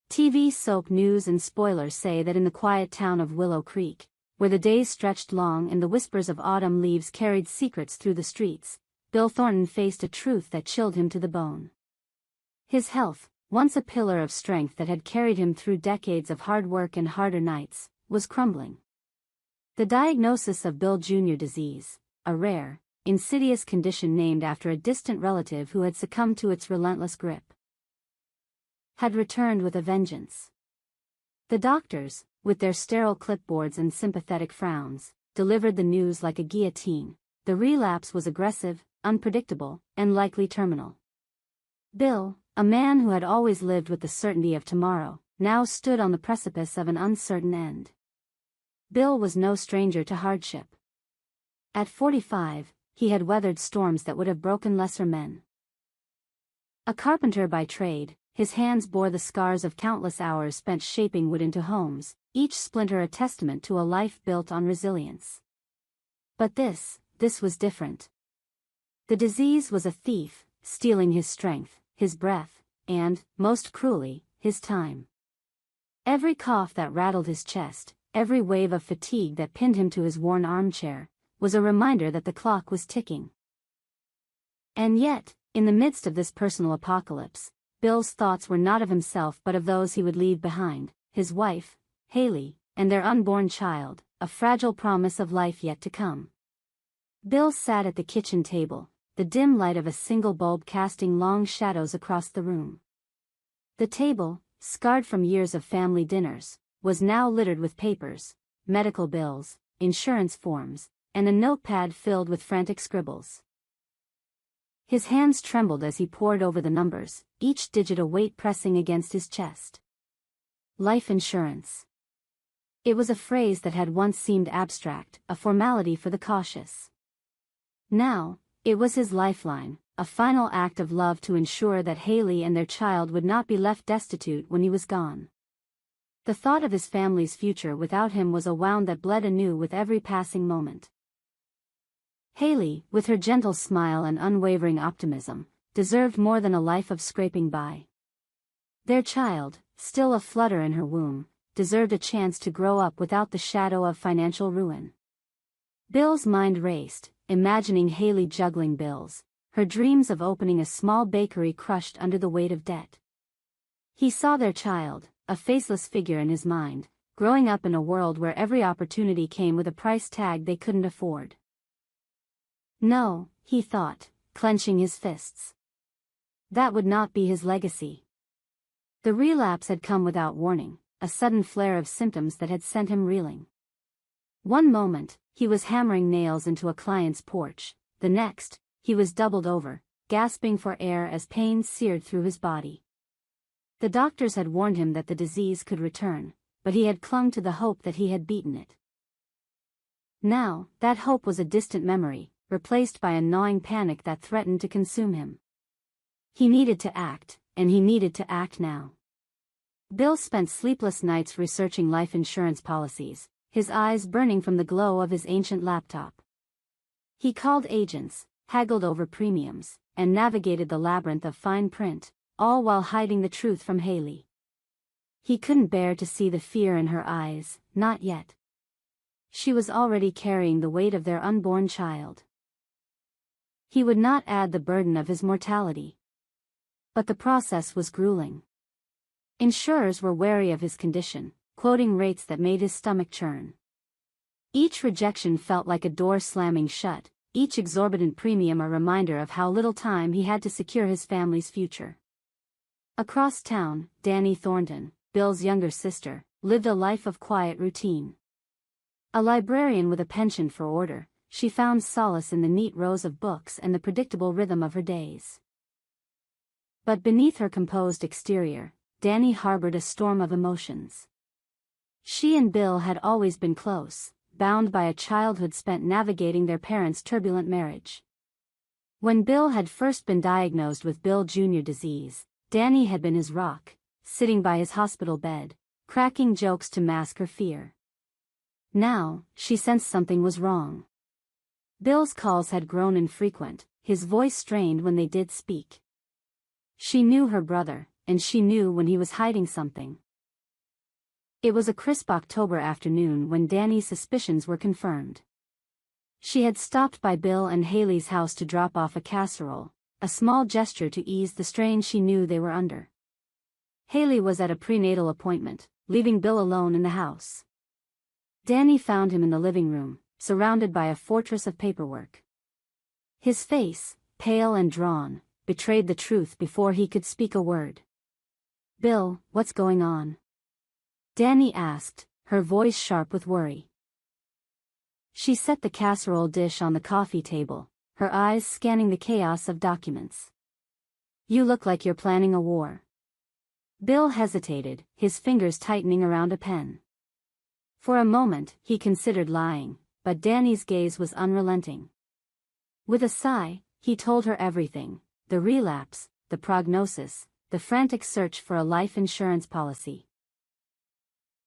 TV soap news and spoilers say that in the quiet town of Willow Creek, where the days stretched long and the whispers of autumn leaves carried secrets through the streets, Bill Thornton faced a truth that chilled him to the bone. His health, once a pillar of strength that had carried him through decades of hard work and harder nights, was crumbling. The diagnosis of Bill Jr. disease, a rare, insidious condition named after a distant relative who had succumbed to its relentless grip, had returned with a vengeance. The doctors, with their sterile clipboards and sympathetic frowns, delivered the news like a guillotine. The relapse was aggressive, unpredictable, and likely terminal. Bill, a man who had always lived with the certainty of tomorrow, now stood on the precipice of an uncertain end. Bill was no stranger to hardship. At 45, he had weathered storms that would have broken lesser men. A carpenter by trade, his hands bore the scars of countless hours spent shaping wood into homes, each splinter a testament to a life built on resilience. But this was different. The disease was a thief, stealing his strength, his breath, and, most cruelly, his time. Every cough that rattled his chest, every wave of fatigue that pinned him to his worn armchair, was a reminder that the clock was ticking. And yet, in the midst of this personal apocalypse, Bill's thoughts were not of himself but of those he would leave behind, his wife, Haley, and their unborn child, a fragile promise of life yet to come. Bill sat at the kitchen table, the dim light of a single bulb casting long shadows across the room. The table, scarred from years of family dinners, was now littered with papers, medical bills, insurance forms, and a notepad filled with frantic scribbles. His hands trembled as he pored over the numbers, each digit a weight pressing against his chest. Life insurance. It was a phrase that had once seemed abstract, a formality for the cautious. Now, it was his lifeline, a final act of love to ensure that Haley and their child would not be left destitute when he was gone. The thought of his family's future without him was a wound that bled anew with every passing moment. Haley, with her gentle smile and unwavering optimism, deserved more than a life of scraping by. Their child, still a flutter in her womb, deserved a chance to grow up without the shadow of financial ruin. Bill's mind raced, imagining Haley juggling bills, her dreams of opening a small bakery crushed under the weight of debt. He saw their child, a faceless figure in his mind, growing up in a world where every opportunity came with a price tag they couldn't afford. No, he thought, clenching his fists. That would not be his legacy. The relapse had come without warning, a sudden flare of symptoms that had sent him reeling. One moment, he was hammering nails into a client's porch, the next, he was doubled over, gasping for air as pain seared through his body. The doctors had warned him that the disease could return, but he had clung to the hope that he had beaten it. Now, that hope was a distant memory, replaced by a gnawing panic that threatened to consume him. He needed to act, and he needed to act now. Bill spent sleepless nights researching life insurance policies, his eyes burning from the glow of his ancient laptop. He called agents, haggled over premiums, and navigated the labyrinth of fine print, all while hiding the truth from Haley. He couldn't bear to see the fear in her eyes, not yet. She was already carrying the weight of their unborn child. He would not add the burden of his mortality. But the process was grueling. Insurers were wary of his condition, quoting rates that made his stomach churn. Each rejection felt like a door slamming shut, each exorbitant premium a reminder of how little time he had to secure his family's future. Across town, Dany Thornton, Bill's younger sister, lived a life of quiet routine. A librarian with a penchant for order, she found solace in the neat rows of books and the predictable rhythm of her days. But beneath her composed exterior, Dany harbored a storm of emotions. She and Bill had always been close, bound by a childhood spent navigating their parents' turbulent marriage. When Bill had first been diagnosed with Bill Jr. disease, Dany had been his rock, sitting by his hospital bed, cracking jokes to mask her fear. Now, she sensed something was wrong. Bill's calls had grown infrequent, his voice strained when they did speak. She knew her brother, and she knew when he was hiding something. It was a crisp October afternoon when Dany's suspicions were confirmed. She had stopped by Bill and Haley's house to drop off a casserole, a small gesture to ease the strain she knew they were under. Haley was at a prenatal appointment, leaving Bill alone in the house. Dany found him in the living room, surrounded by a fortress of paperwork. His face, pale and drawn, betrayed the truth before he could speak a word. "Bill, what's going on?" Dany asked, her voice sharp with worry. She set the casserole dish on the coffee table, her eyes scanning the chaos of documents. "You look like you're planning a war." Bill hesitated, his fingers tightening around a pen. For a moment, he considered lying, but Dany's gaze was unrelenting. With a sigh, he told her everything: the relapse, the prognosis, the frantic search for a life insurance policy.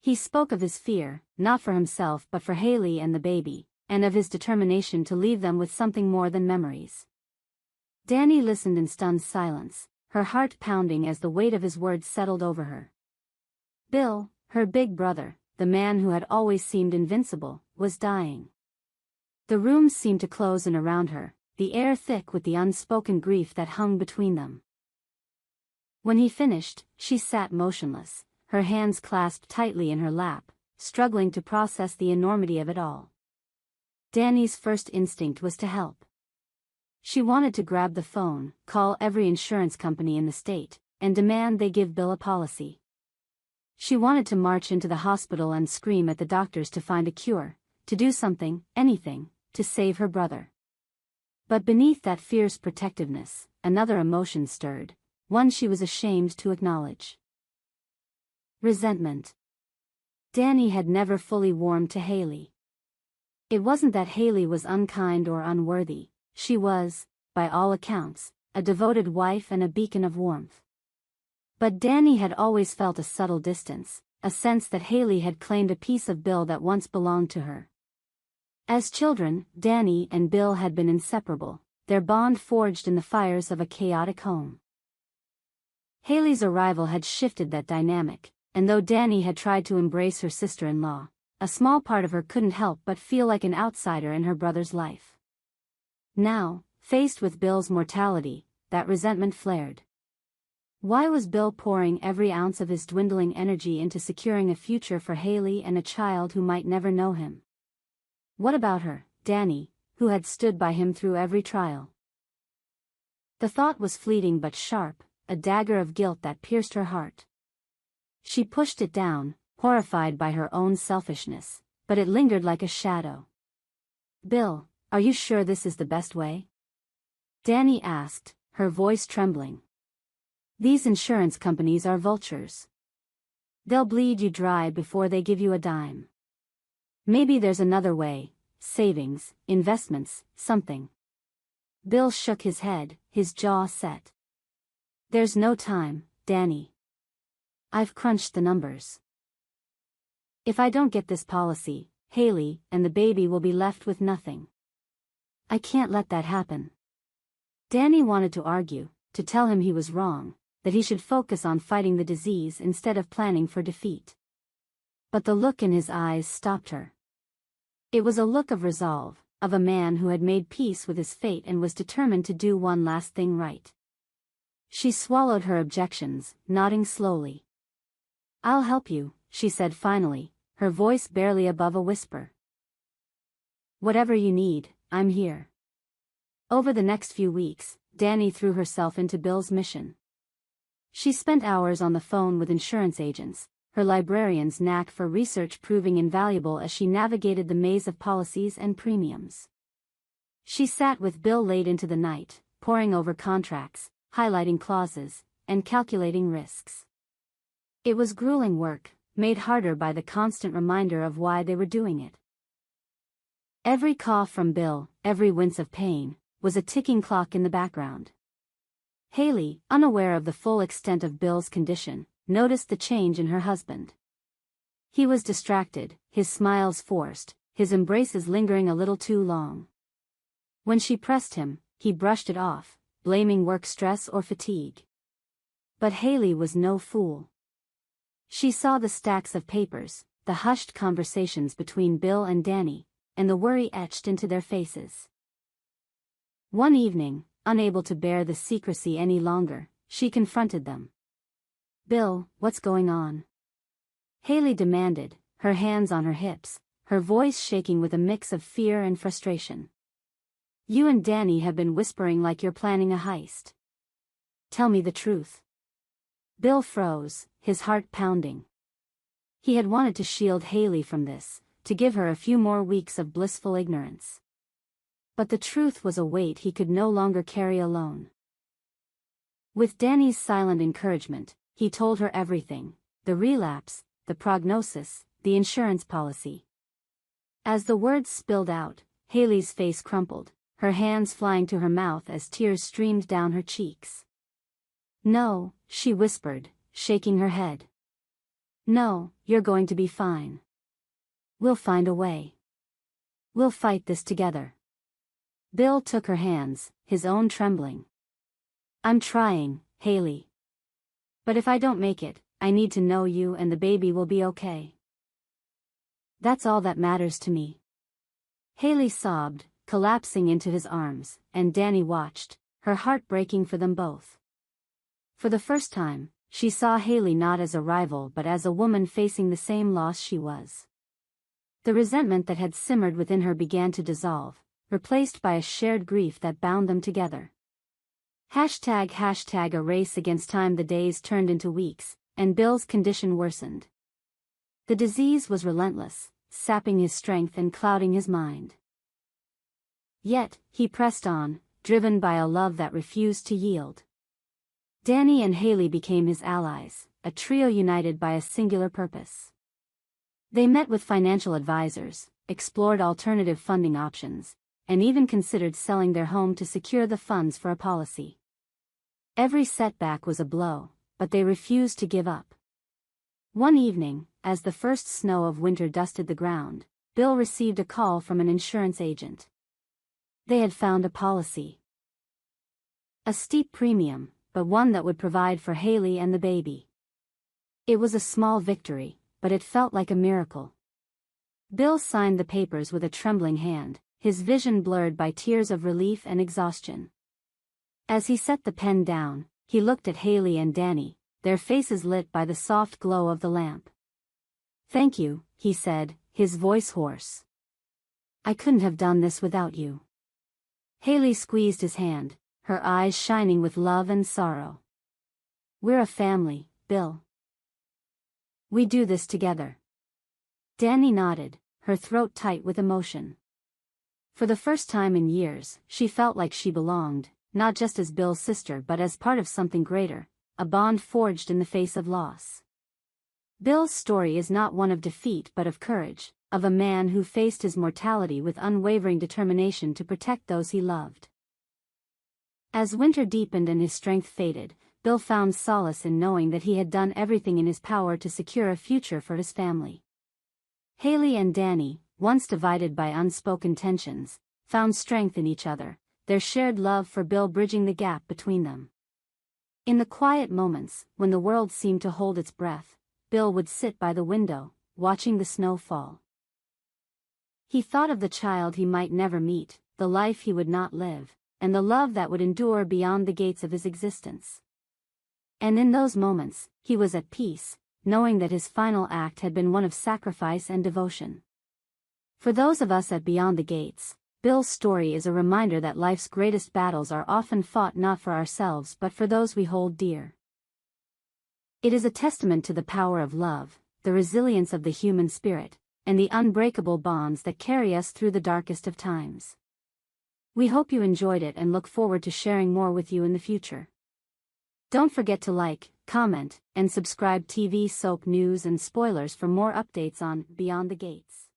He spoke of his fear, not for himself but for Haley and the baby, and of his determination to leave them with something more than memories. Dany listened in stunned silence, her heart pounding as the weight of his words settled over her. Bill, her big brother, the man who had always seemed invincible, was dying. The room seemed to close in around her, the air thick with the unspoken grief that hung between them. When he finished, she sat motionless, her hands clasped tightly in her lap, struggling to process the enormity of it all. Dany's first instinct was to help. She wanted to grab the phone, call every insurance company in the state, and demand they give Bill a policy. She wanted to march into the hospital and scream at the doctors to find a cure, to do something, anything, to save her brother. But beneath that fierce protectiveness, another emotion stirred, one she was ashamed to acknowledge. Resentment. Dany had never fully warmed to Haley. It wasn't that Haley was unkind or unworthy, she was, by all accounts, a devoted wife and a beacon of warmth. But Dany had always felt a subtle distance, a sense that Haley had claimed a piece of Bill that once belonged to her. As children, Dany and Bill had been inseparable, their bond forged in the fires of a chaotic home. Haley's arrival had shifted that dynamic, and though Dany had tried to embrace her sister-in-law, a small part of her couldn't help but feel like an outsider in her brother's life. Now, faced with Bill's mortality, that resentment flared. Why was Bill pouring every ounce of his dwindling energy into securing a future for Haley and a child who might never know him? What about her, Dany, who had stood by him through every trial? The thought was fleeting but sharp, a dagger of guilt that pierced her heart. She pushed it down, horrified by her own selfishness, but it lingered like a shadow. "Bill, are you sure this is the best way?" Dany asked, her voice trembling. "These insurance companies are vultures. They'll bleed you dry before they give you a dime. Maybe there's another way, savings, investments, something." Bill shook his head, his jaw set. "There's no time, Dany. I've crunched the numbers. If I don't get this policy, Haley and the baby will be left with nothing. I can't let that happen." Dany wanted to argue, to tell him he was wrong, that he should focus on fighting the disease instead of planning for defeat. But the look in his eyes stopped her. It was a look of resolve, of a man who had made peace with his fate and was determined to do one last thing right. She swallowed her objections, nodding slowly. "I'll help you," she said finally, her voice barely above a whisper. "Whatever you need, I'm here." Over the next few weeks, Dany threw herself into Bill's mission. She spent hours on the phone with insurance agents, her librarian's knack for research proving invaluable as she navigated the maze of policies and premiums. She sat with Bill late into the night, poring over contracts, highlighting clauses, and calculating risks. It was grueling work, made harder by the constant reminder of why they were doing it. Every cough from Bill, every wince of pain, was a ticking clock in the background. Haley, unaware of the full extent of Bill's condition, noticed the change in her husband. He was distracted, his smiles forced, his embraces lingering a little too long. When she pressed him, he brushed it off, blaming work stress or fatigue. But Haley was no fool. She saw the stacks of papers, the hushed conversations between Bill and Dany, and the worry etched into their faces. One evening, unable to bear the secrecy any longer, she confronted them. "Bill, what's going on?" Haley demanded, her hands on her hips, her voice shaking with a mix of fear and frustration. "You and Dany have been whispering like you're planning a heist. Tell me the truth." Bill froze, his heart pounding. He had wanted to shield Haley from this, to give her a few more weeks of blissful ignorance. But the truth was a weight he could no longer carry alone. With Dany's silent encouragement, he told her everything: the relapse, the prognosis, the insurance policy. As the words spilled out, Haley's face crumpled, her hands flying to her mouth as tears streamed down her cheeks. "No," she whispered, shaking her head. "No, you're going to be fine. We'll find a way. We'll fight this together." Bill took her hands, his own trembling. "I'm trying, Haley. But if I don't make it, I need to know you and the baby will be okay. That's all that matters to me." Haley sobbed, collapsing into his arms, and Dany watched, her heart breaking for them both. For the first time, she saw Haley not as a rival but as a woman facing the same loss she was. The resentment that had simmered within her began to dissolve, replaced by a shared grief that bound them together. ## a race against time. The days turned into weeks, and Bill's condition worsened. The disease was relentless, sapping his strength and clouding his mind. Yet, he pressed on, driven by a love that refused to yield. Dany and Haley became his allies, a trio united by a singular purpose. They met with financial advisors, explored alternative funding options, and even considered selling their home to secure the funds for a policy. Every setback was a blow, but they refused to give up. One evening, as the first snow of winter dusted the ground, Bill received a call from an insurance agent. They had found a policy. A steep premium, but one that would provide for Haley and the baby. It was a small victory, but it felt like a miracle. Bill signed the papers with a trembling hand, his vision blurred by tears of relief and exhaustion. As he set the pen down, he looked at Haley and Dany, their faces lit by the soft glow of the lamp. "Thank you," he said, his voice hoarse. "I couldn't have done this without you." Haley squeezed his hand, her eyes shining with love and sorrow. "We're a family, Bill. We do this together." Dany nodded, her throat tight with emotion. For the first time in years, she felt like she belonged, not just as Bill's sister but as part of something greater, a bond forged in the face of loss. Bill's story is not one of defeat but of courage, of a man who faced his mortality with unwavering determination to protect those he loved. As winter deepened and his strength faded, Bill found solace in knowing that he had done everything in his power to secure a future for his family. Haley and Dany, once divided by unspoken tensions, found strength in each other, their shared love for Bill bridging the gap between them. In the quiet moments, when the world seemed to hold its breath, Bill would sit by the window, watching the snow fall. He thought of the child he might never meet, the life he would not live, and the love that would endure beyond the gates of his existence. And in those moments, he was at peace, knowing that his final act had been one of sacrifice and devotion. For those of us at Beyond the Gates, Bill's story is a reminder that life's greatest battles are often fought not for ourselves but for those we hold dear. It is a testament to the power of love, the resilience of the human spirit, and the unbreakable bonds that carry us through the darkest of times. We hope you enjoyed it and look forward to sharing more with you in the future. Don't forget to like, comment, and subscribe. TV soap news and spoilers for more updates on Beyond the Gates.